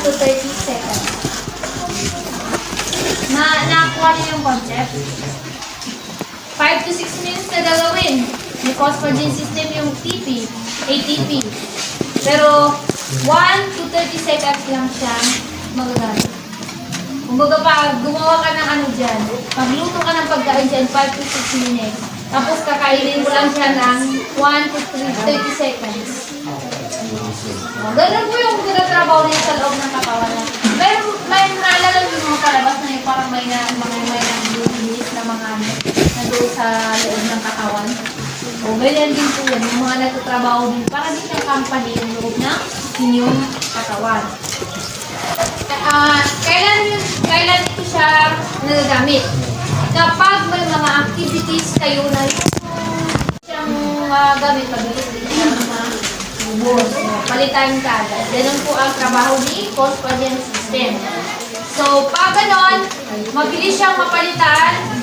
to 30 seconds. Nakuha niyo yung concept? 5 to 6 minutes na gagawin. May phosphagen system yung TP, ATP. Pero 1 to 30 seconds lang siya magagamit. Kung baga pa, gumawa ka ng ano dyan, magluto ka ng pagkain dyan, 5 to 6 minutes. Tapos kakainin mo lang siya ng 1 to 30 seconds. Ganun po yung trabaho niya sa loob ng katawan niya. May naalala yung mga palabas na yung parang may nag-release na mga na doon sa loob ng katawan. O ganyan din po yan, yung mga nagtatrabaho din, para din yung company yung loob ng inyong katawan. Kailan ito siya nagagamit? Kapag may mga activities kayo na yung siyang gamit, mabilis din siya ubos. Palitan ka agad. Ganun po ang trabaho ni phosphagen system. So, pag ganon, mabilis siyang mapalitan,